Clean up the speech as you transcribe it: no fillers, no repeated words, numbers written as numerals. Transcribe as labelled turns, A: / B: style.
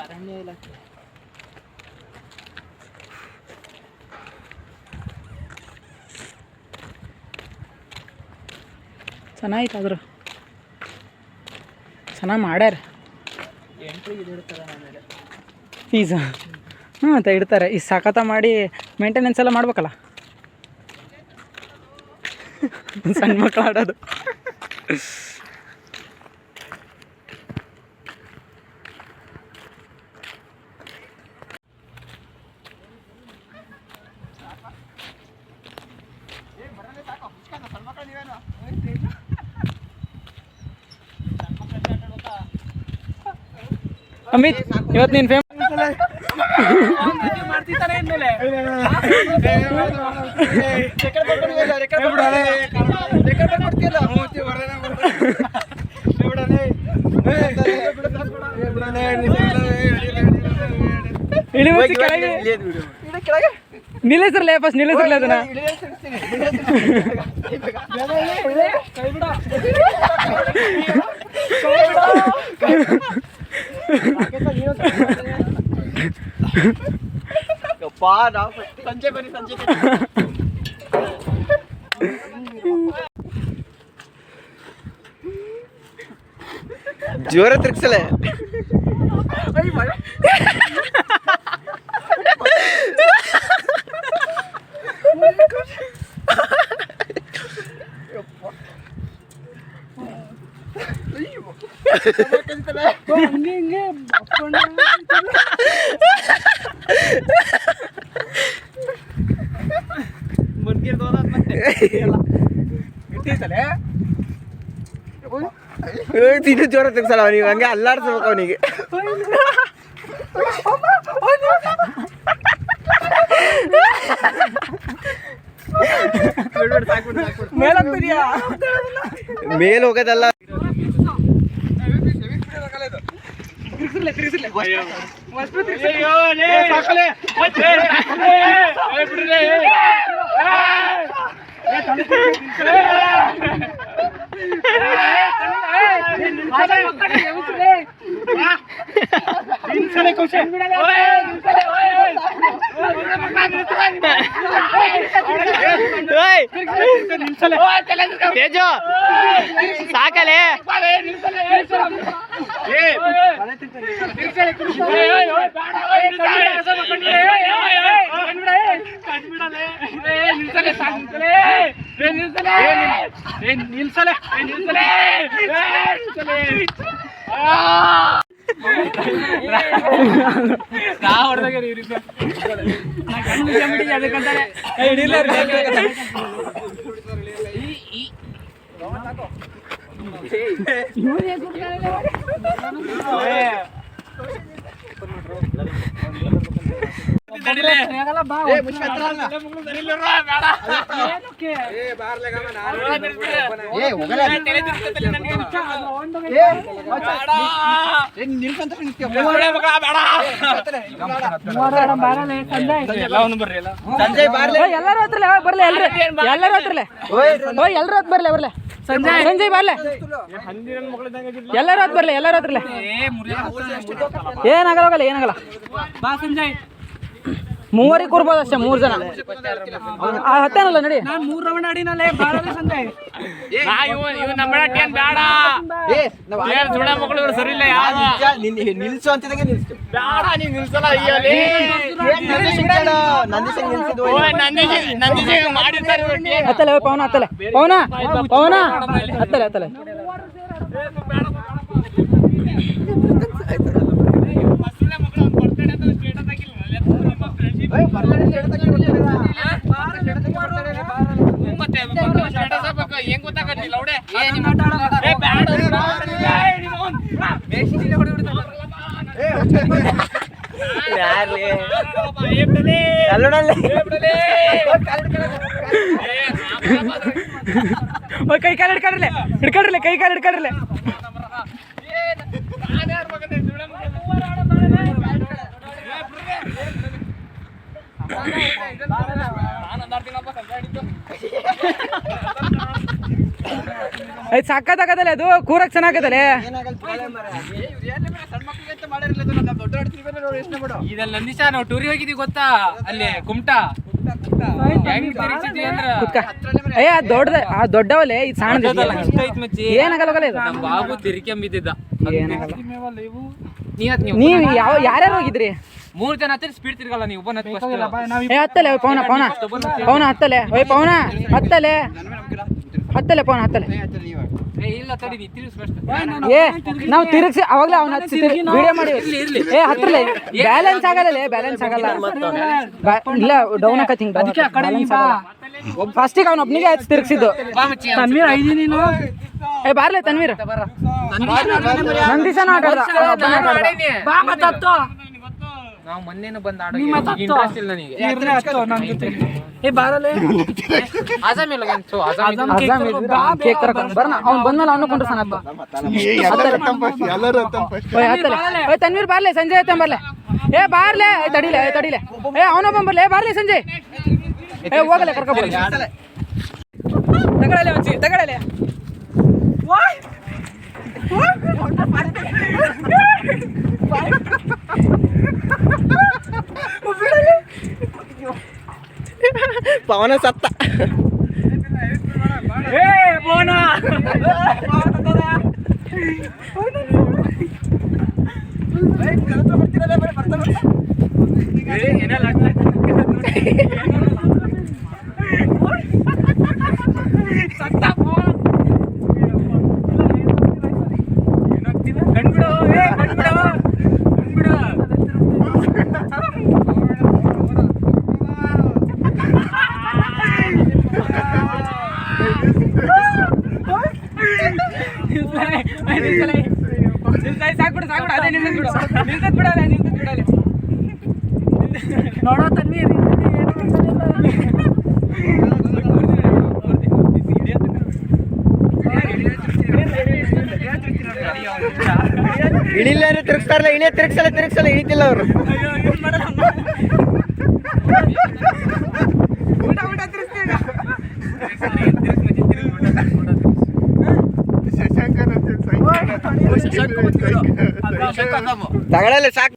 A: ಅರಣ್ಯ ಇಲಾಖೆ
B: ಚೆನ್ನಾಗಿತ್ತು ಚೆನ್ನಾಗಿ ಮಾಡ್ಯಾರ.
A: ಎಂಟ್ರಿಗೆ ಇಡ್ತಾರೆ ಆಮೇಲೆ
B: ಫೀಸ್ ಅಂತ ಇಡ್ತಾರೆ. ಈ ಸಖತ ಮಾಡಿ ಮೇಂಟೆನೆನ್ಸ್ ಎಲ್ಲ ಮಾಡ್ಬೇಕಲ್ಲ. ಸಣ್ಣ ಮಕ್ಕಳು ಆಡೋದು. ಅಮಿತ್, ಇವತ್ತು ನೀನು ಫೇಮಸ್ ನಿಲ್ಲಿಸ್ರಲ್ಲ ಫಸ್ಟ್, ನಿಲ್ಲಿಸ್ರಲ್ಲ ಅದನ್ನ.
A: ಸಂಜೆ ಬನ್ನಿ, ಸಂಜೆ
C: ಜೋರ ತಿರ್ಗ್ಸಲೆ. ಇದು ಜೋರ ತಿರ್ಸಲ್ಲ ಅವನಿಗೆ, ಹಂಗೆ ಅಲ್ಲಾಡ್ಸ್ಬೇಕು ಅವನಿಗೆ. ಮೇಲ್ ಹೋಗೋದಲ್ಲ. ತೇಜು ಸಾಕಲೆ.
B: ಎಲ್ಲರೂ ಹತ್ರಲ್ಲ ಬರ್ಲಿ, ಎಲ್ಲರೂ ಹತ್ರಲ್ಲ, ಎಲ್ಲರೂ ಹತ್ ಬರ್ಲಿ, ಬರ್ಲೆ ಸಂಜಯ್ ಬರ್ಲೆ, ಎಲ್ಲರೂ ಹತ್ ಬರ್ಲಿ, ಎಲ್ಲರೂ ಹತ್ರಲ್ಲ. ಏನಾಗಲ್ಲ, ಏನಾಗಲ್ಲ. ಬಾ ಸಂಜಯ್, ಮೂವರಿಗೆ ಕೂರ್ಬೋದು ಅಷ್ಟೇ, 3 ಜನ. ಹತ್ತೇನಲ್ಲ ನಡಿ. ನಾನು 3 ರೌಂಡ್ ಆಡಿನಲ್ಲ. ಸಂಜಯ್ ಸರಿ ಇಲ್ಲ.
C: ನಿಲ್ಸು ಅಂತಿದಂಗೆ ನಿಲ್ಸು.
B: ಹತ್ತಲೆ ಪವನ, ಹತ್ತಲೆ ಪವನ, ಪವನ ಹತ್ತಲೆ, ಹತ್ತಲೆ.
A: ಹೆಂಗ್ ಗೊತ್ತಾಗಲ್ಲ ಅವಡೆ
B: ಕೈ ಕಾಲು ಹಿಡ್ಕೊಂಡ್ರಲೆ, ಹಿಡ್ಕೊಂಡ್ರಲೆ, ಕೈ ಕಾಲು ಹಿಡ್ಕೊಂಡ್ರಲೆ. ಆಯ್ತು, ಸಾಕಾಗತ್ತಲ್ಲ ಅದು, ಕೂರಕ್ ಚೆನ್ನಾಗತ್ತಲೆ.
A: ಇದೆಲ್ಲ ನಂದಿಶ ನಾವು ಟೂರಿಗೆ ಹೋಗಿದ್ವಿ ಗೊತ್ತಾ ಅಲ್ಲಿ ಕುಮಟಾ ಹೆಂಗ್ ತಿರುಗಿಸಿದ್ವಿ ಅಂದ್ರ
B: ಏ ಆ ದೊಡ್ಡವಲೆ ಇದು ಸಣ್ಣದಿದೆ ಏನಾಗಲ್ಲ ಇದು
A: ನಮ್ ಬಾಬು ತಿರ್ಕೊಂಬಿದ್ದ
B: ನೀವು ಯಾರ್ಯಾರು ಹೋಗಿದ್ರಿ
A: 3 ಜನ ಹತ್ತಿರ ಸ್ಪೀಡ್ ತಿರ್ಗಲ್ಲ ನೀವು ಒಬ್ಬನ
B: ಏ ಹತ್ತಲೆ ಪವನ ಹತ್ತಲೆ ಓಯ್ ಪವನ ಹತ್ತಲೆ ಪವನ ಹತ್ತಲೆ
A: ಇಲ್ಲ ತಡಿ ನೀ ತಿರುಗಿಸ್ ಫಸ್ಟ್
B: ಏ ನಾವು ತಿರುಗಿಸಿ ಅವಾಗಲೇ ಅವನ ವಿಡಿಯೋ ಮಾಡಿ ಏ ಹತ್ತಲೆ ಬ್ಯಾಲೆನ್ಸ್ ಆಗಲ್ಲ ಇಲ್ಲ ಡೌನ್ ಆಕತಿ ಫಸ್ಟಿಗೆ ಅವನ ಒಬ್ನಿಗೆ ತಿರುಗಿಸಿದ್ದು ತನ್ವೀರ್ ಐದಿ ನೀನು ಏ ಬಾರ್ಲೆ ತನ್ವೀರ್ ನಂದಿಸನ
A: ನಾವು ಮೊನ್ನೆನೂ ಬಂದು ಆಡೋ ಇಂಟ್ರೆಸ್ಟ್ ಇಲ್ಲ ನನಗೆ
B: ಏ ಬಾರಲೆ
A: ಆಜಾಮ್ ಇಲ್ಲ
B: ಕೇಕ್ ತರಕ ಬರ್ನ ಅವ್ನು ಬಂದ್ಮೇಲೆ ಅವನು ಕೊಂಡ್ರು ಸಣ್ಣ ಓಯ್ ತನ್ವೀರ್ ಬಾರ್ಲೆ ಸಂಜಯ್ ಐತೆ ಬರ್ಲೆ ಏ ಬಾರ್ಲೆ ತಡಿಲೆ ಏ ಅವನೊಬ್ಬ ಬರ್ಲೆ ಬಾರ್ಲೆ ಸಂಜಯ್ ಏ ಹೋಗಲೆ ಕರ್ಕೊಂಡ್ ತಗೊಳ್ಳಲೆ
C: ಪವನ ಸತ್ತ
B: ಸಾಕ್ಬಿಡು ಅದೇ ನಿಲ್ತದ್ ಬಿಡಲ್ಲ ನೋಡೋ ತನ್ವೀರ್
C: ಇಳಿಲ್ಲ ತಿರುಗಿಸ್ತಾರಲ್ಲ ತಿರುಗಿಸಲ್ಲ ಇಳಿತಿಲ್ಲ ಅವರು ತಗೊಳ್ಳಲ್ಲ ಸಾಕು